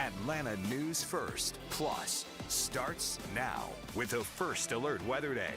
Atlanta News First Plus starts now with the First Alert Weather Day.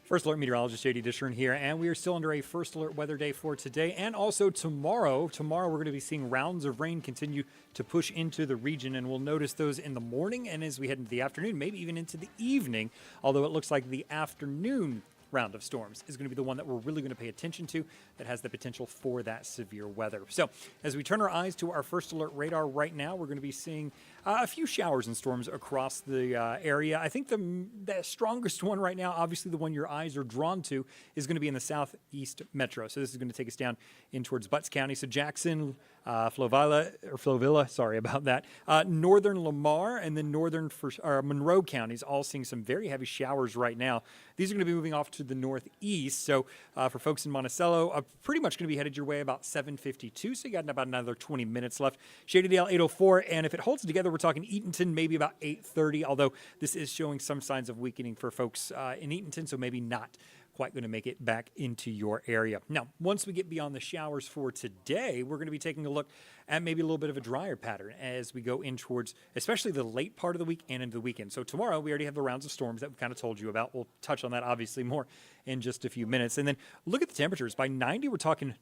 First Alert meteorologist JD Dishern here, and we are still under a First Alert weather day for today and also tomorrow. Tomorrow we're going to be seeing rounds of rain continue to push into the region, and we'll notice those in the morning and as we head into the afternoon, maybe even into the evening, although it looks like the afternoon round of storms is going to be the one that we're really going to pay attention to that has the potential for that severe weather. So as we turn our eyes to our First Alert radar right now, we're going to be seeing a few showers and storms across the area. I think the strongest one right now, obviously the one your eyes are drawn to, is going to be in the southeast metro. So this is going to take us down in towards Butts County. So Jackson, Flovilla, sorry about that, northern Lamar, and then northern Monroe counties all seeing some very heavy showers right now. These are going to be moving off to the northeast. So for folks in Monticello, pretty much going to be headed your way about 7:52. So you got about another 20 minutes left. Shadydale 8:04, and if it holds together, we're talking Eatonton maybe about 8:30. Although this is showing some signs of weakening for folks in Eatonton, so maybe not quite going to make it back into your area. Now, once we get beyond the showers for today, we're going to be taking a look at maybe a little bit of a drier pattern as we go in towards especially the late part of the week and into the weekend. So tomorrow we already have the rounds of storms that we kind of told you about. We'll touch on that obviously more in just a few minutes. And then look at the temperatures. By 90, we're talking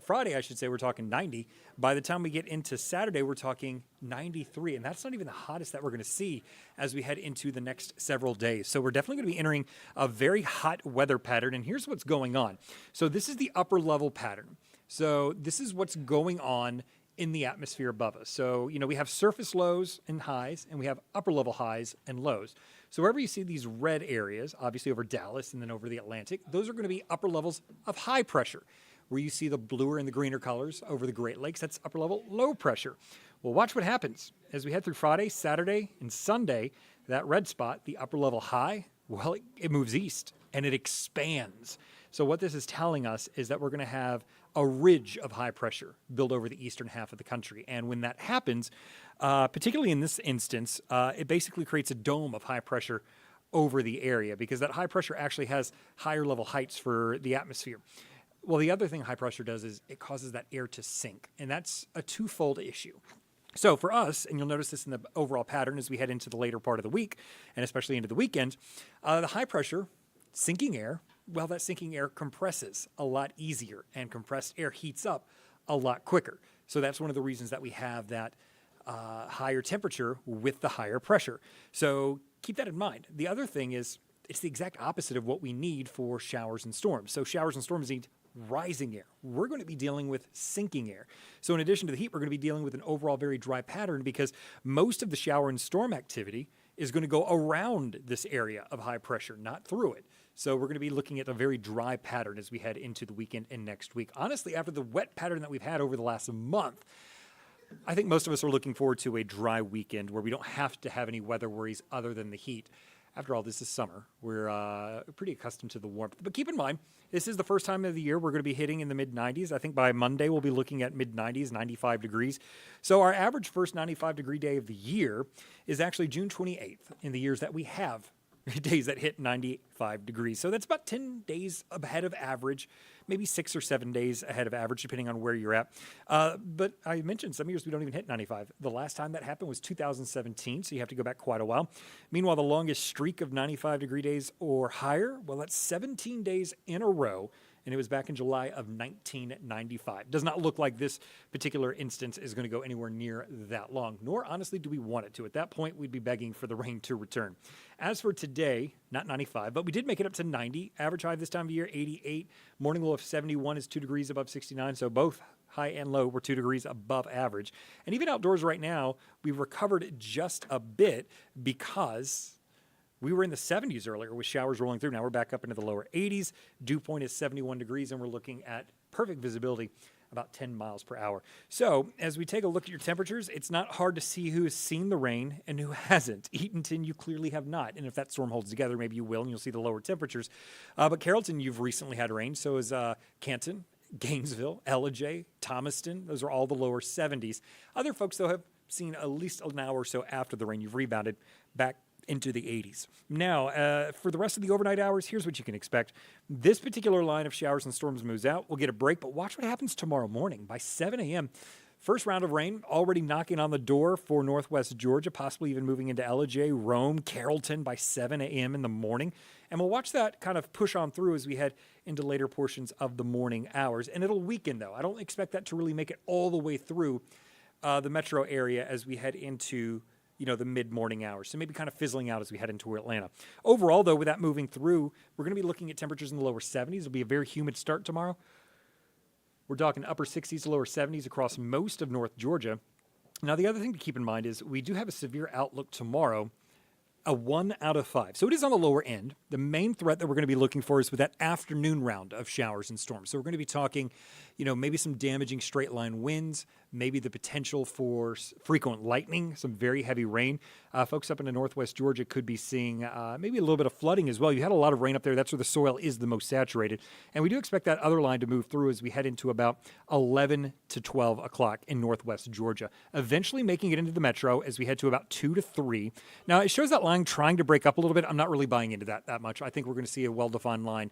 Friday, I should say, we're talking 90. By the time we get into Saturday, we're talking 93. And that's not even the hottest that we're going to see as we head into the next several days. So we're definitely going to be entering a very hot weather pattern. And here's what's going on. So this is the upper level pattern. So this is what's going on in the atmosphere above us. So, we have surface lows and highs, and we have upper level highs and lows. So wherever you see these red areas, obviously over Dallas and then over the Atlantic, those are going to be upper levels of high pressure. Where you see the bluer and the greener colors over the Great Lakes, that's upper level low pressure. Well, watch what happens as we head through Friday, Saturday, and Sunday. That red spot, the upper level high, well, it moves east and it expands. So what this is telling us is that we're going to have a ridge of high pressure build over the eastern half of the country. And when that happens, particularly in this instance, it basically creates a dome of high pressure over the area because that high pressure actually has higher level heights for the atmosphere. Well, the other thing high pressure does is it causes that air to sink, and that's a twofold issue. So for us, and you'll notice this in the overall pattern as we head into the later part of the week, and especially into the weekend, the high pressure sinking air, well, that sinking air compresses a lot easier, and compressed air heats up a lot quicker. So that's one of the reasons that we have that higher temperature with the higher pressure. So keep that in mind. The other thing is it's the exact opposite of what we need for showers and storms. So showers and storms need rising air. We're going to be dealing with sinking air. So in addition to the heat, we're going to be dealing with an overall very dry pattern because most of the shower and storm activity is going to go around this area of high pressure, not through it. So we're going to be looking at a very dry pattern as we head into the weekend and next week. Honestly, after the wet pattern that we've had over the last month, I think most of us are looking forward to a dry weekend where we don't have to have any weather worries other than the heat. After all, this is summer. We're pretty accustomed to the warmth. But keep in mind, this is the first time of the year we're going to be hitting in the mid-90s. I think by Monday we'll be looking at mid-90s, 95 degrees. So our average first 95-degree day of the year is actually June 28th in the years that we have days that hit 95 degrees. So that's about 10 days ahead of average, maybe 6 or 7 days ahead of average, depending on where you're at. But I mentioned some years we don't even hit 95. The last time that happened was 2017, so you have to go back quite a while. Meanwhile, the longest streak of 95-degree days or higher, well, that's 17 days in a row, and it was back in July of 1995. Does not look like this particular instance is going to go anywhere near that long, nor honestly do we want it to. At that point, we'd be begging for the rain to return. As for today, not 95, but we did make it up to 90. Average high this time of year, 88. Morning low of 71 is 2 degrees above 69, so both high and low were 2 degrees above average. And even outdoors right now, we've recovered just a bit because we were in the 70s earlier with showers rolling through. Now we're back up into the lower 80s. Dew point is 71 degrees, and we're looking at perfect visibility, about 10 miles per hour. So as we take a look at your temperatures, it's not hard to see who has seen the rain and who hasn't. Eatonton, you clearly have not. And if that storm holds together, maybe you will, and you'll see the lower temperatures. But Carrollton, you've recently had rain. So is Canton, Gainesville, Ellijay, Thomaston. Those are all the lower 70s. Other folks, though, have seen at least an hour or so after the rain. You've rebounded back into the 80s. Now, for the rest of the overnight hours, here's what you can expect. This particular line of showers and storms moves out. We'll get a break, but watch what happens tomorrow morning. By 7 a.m., First round of rain already knocking on the door for northwest Georgia, possibly even moving into LJ, Rome, Carrollton by 7 a.m. in the morning. And we'll watch that kind of push on through as we head into later portions of the morning hours. And it'll weaken, though. I don't expect that to really make it all the way through the metro area as we head into the mid-morning hours. So maybe kind of fizzling out as we head into Atlanta. Overall, though, with that moving through, we're going to be looking at temperatures in the lower 70s. It'll be a very humid start tomorrow. We're talking upper 60s to lower 70s across most of North Georgia. Now, the other thing to keep in mind is we do have a severe outlook tomorrow, a 1 out of 5. So it is on the lower end. The main threat that we're going to be looking for is with that afternoon round of showers and storms. So we're going to be talking, maybe some damaging straight line winds, maybe the potential for frequent lightning, some very heavy rain. Folks up into northwest Georgia could be seeing maybe a little bit of flooding as well. You had a lot of rain up there. That's where the soil is the most saturated. And we do expect that other line to move through as we head into about 11 to 12 o'clock in northwest Georgia, eventually making it into the metro as we head to about 2 to 3. Now, it shows that line trying to break up a little bit. I'm not really buying into that much. I think we're going to see a well-defined line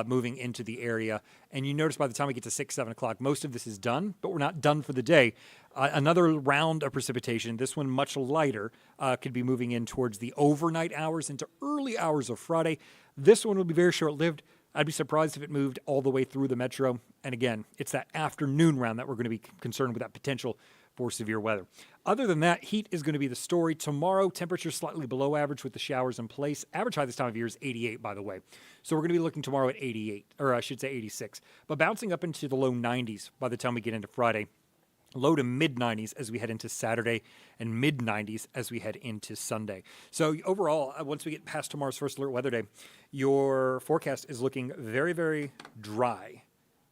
moving into the area. And you notice by the time we get to 6, 7 o'clock, most of this is done, but we're not done for the day. Another round of precipitation, this one much lighter, could be moving in towards the overnight hours into early hours of Friday. This one will be very short-lived. I'd be surprised if it moved all the way through the metro. And again, it's that afternoon round that we're going to be concerned with that potential for severe weather. Other than that, heat is going to be the story. Tomorrow, temperatures slightly below average with the showers in place. Average high this time of year is 88, by the way. So we're going to be looking tomorrow at 88, or I should say 86, but bouncing up into the low 90s by the time we get into Friday. Low to mid-90s as we head into Saturday, and mid-90s as we head into Sunday. So overall, once we get past tomorrow's first alert weather day, your forecast is looking very, very dry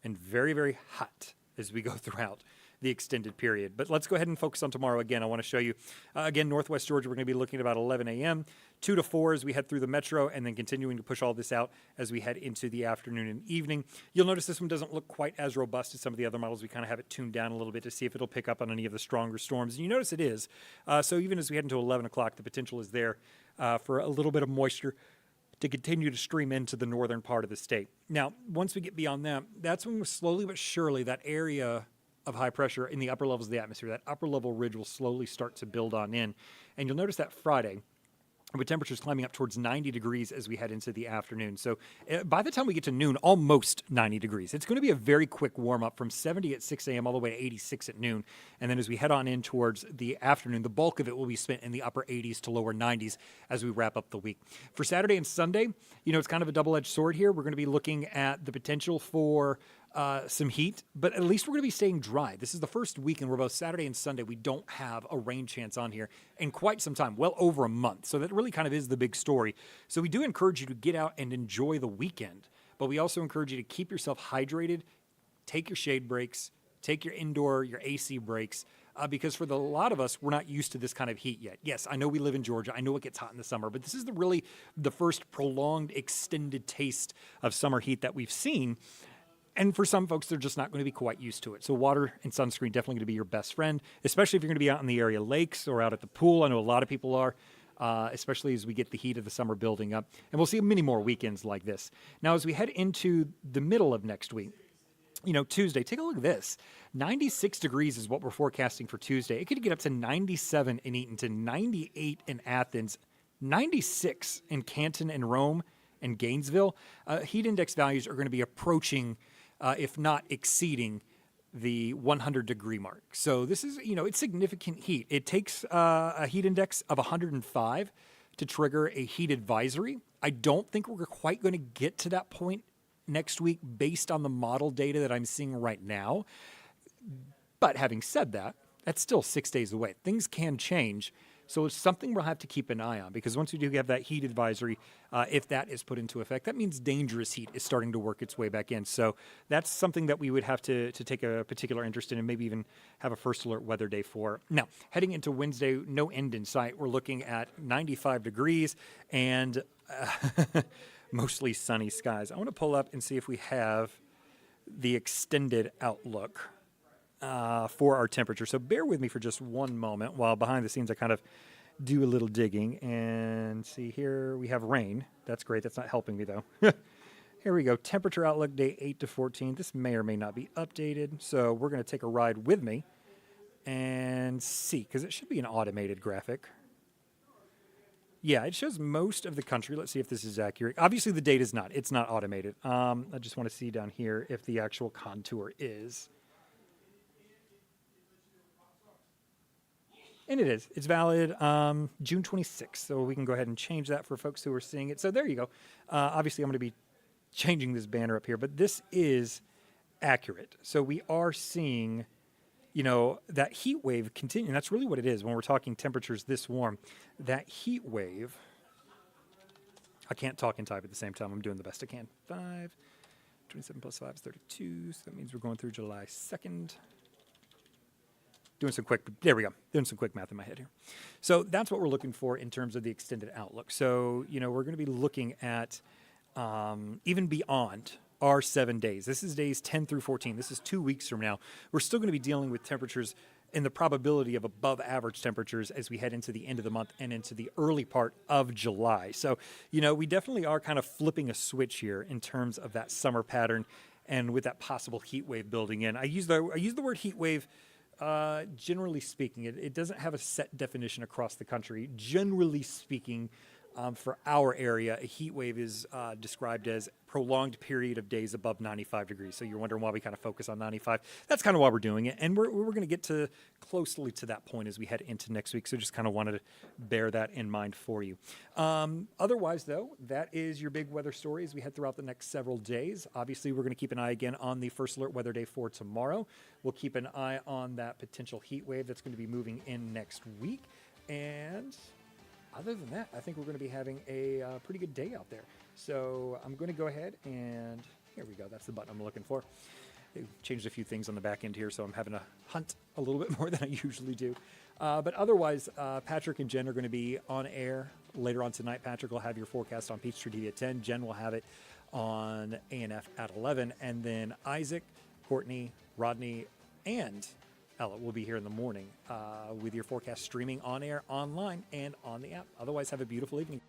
and very, very hot as we go throughout the extended period. But let's go ahead and focus on tomorrow again. I want to show you, again, northwest Georgia, we're going to be looking at about 11 a.m., 2 to 4 as we head through the metro, and then continuing to push all this out as we head into the afternoon and evening. You'll notice this one doesn't look quite as robust as some of the other models. We kind of have it tuned down a little bit to see if it'll pick up on any of the stronger storms. And you notice it is. So even as we head into 11 o'clock, the potential is there for a little bit of moisture to continue to stream into the northern part of the state. Now, once we get beyond that, that's when slowly but surely that area of high pressure in the upper levels of the atmosphere, that upper level ridge will slowly start to build on in. And you'll notice that Friday, with temperatures climbing up towards 90 degrees as we head into the afternoon. So by the time we get to noon, almost 90 degrees. It's going to be a very quick warm-up from 70 at 6 a.m. all the way to 86 at noon. And then as we head on in towards the afternoon, the bulk of it will be spent in the upper 80s to lower 90s as we wrap up the week. For Saturday and Sunday, it's kind of a double-edged sword here. We're going to be looking at the potential for some heat, but at least we're going to be staying dry. This is the first weekend where both Saturday and Sunday we don't have a rain chance on here in quite some time, well over a month. So that really kind of is the big story. So we do encourage you to get out and enjoy the weekend, but we also encourage you to keep yourself hydrated, take your shade breaks, take your indoor, your AC breaks, because for a lot of us, we're not used to this kind of heat yet. Yes, I know we live in Georgia. I know it gets hot in the summer, but this is really the first prolonged, extended taste of summer heat that we've seen. And for some folks, they're just not going to be quite used to it. So water and sunscreen definitely going to be your best friend, especially if you're going to be out in the area lakes or out at the pool. I know a lot of people are, especially as we get the heat of the summer building up. And we'll see many more weekends like this. Now, as we head into the middle of next week, Tuesday, take a look at this. 96 degrees is what we're forecasting for Tuesday. It could get up to 97 in Eatonton, 98 in Athens, 96 in Canton and Rome and Gainesville. Heat index values are going to be approaching if not exceeding the 100-degree mark. So this is, it's significant heat. It takes a heat index of 105 to trigger a heat advisory. I don't think we're quite going to get to that point next week based on the model data that I'm seeing right now. But having said that, that's still 6 days away. Things can change. So it's something we'll have to keep an eye on, because once we do have that heat advisory, if that is put into effect, that means dangerous heat is starting to work its way back in. So that's something that we would have to take a particular interest in and maybe even have a first alert weather day for. Now, heading into Wednesday, no end in sight. We're looking at 95 degrees and mostly sunny skies. I want to pull up and see if we have the extended outlook for our temperature. So bear with me for just one moment while behind the scenes I kind of do a little digging and see here we have rain. That's great. That's not helping me though. Here we go. Temperature outlook day 8 to 14. This may or may not be updated. So we're going to take a ride with me and see, because it should be an automated graphic. Yeah, it shows most of the country. Let's see if this is accurate. Obviously, the date is not. It's not automated. I just want to see down here if the actual contour is. And it is. It's valid June 26th, so we can go ahead and change that for folks who are seeing it. So there you go. Obviously, I'm going to be changing this banner up here, but this is accurate. So we are seeing, that heat wave continue. And that's really what it is when we're talking temperatures this warm. That heat wave, I can't talk and type at the same time. I'm doing the best I can. 27 plus 5 is 32, so that means we're going through July 2nd. There we go. Doing some quick math in my head here. So that's what we're looking for in terms of the extended outlook. So, we're going to be looking at even beyond our 7 days. This is days 10 through 14. This is 2 weeks from now. We're still going to be dealing with temperatures and the probability of above average temperatures as we head into the end of the month and into the early part of July. So, we definitely are kind of flipping a switch here in terms of that summer pattern and with that possible heat wave building in. I use the word heat wave. Generally speaking, it doesn't have a set definition across the country. Generally speaking, for our area, a heat wave is described as prolonged period of days above 95 degrees. So you're wondering why we kind of focus on 95. That's kind of why we're doing it. And we're going to get to closely to that point as we head into next week. So just kind of wanted to bear that in mind for you. Otherwise, though, that is your big weather story as we head throughout the next several days. Obviously, we're going to keep an eye again on the first alert weather day for tomorrow. We'll keep an eye on that potential heat wave that's going to be moving in next week. And other than that, I think we're going to be having a pretty good day out there. So I'm going to go ahead and here we go. That's the button I'm looking for. They changed a few things on the back end here, so I'm having to hunt a little bit more than I usually do. But otherwise, Patrick and Jen are going to be on air later on tonight. Patrick will have your forecast on Peachtree TV at 10. Jen will have it on ANF at 11. And then Isaac, Courtney, Rodney, and Ella will be here in the morning with your forecast streaming on air, online, and on the app. Otherwise, have a beautiful evening.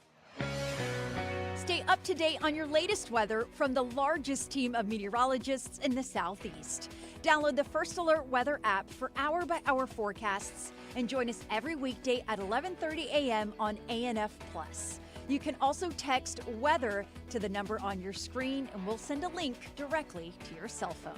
Stay up to date on your latest weather from the largest team of meteorologists in the Southeast. Download the First Alert Weather app for hour-by-hour forecasts and join us every weekday at 11:30 a.m. on ANF+. You can also text WEATHER to the number on your screen, and we'll send a link directly to your cell phone.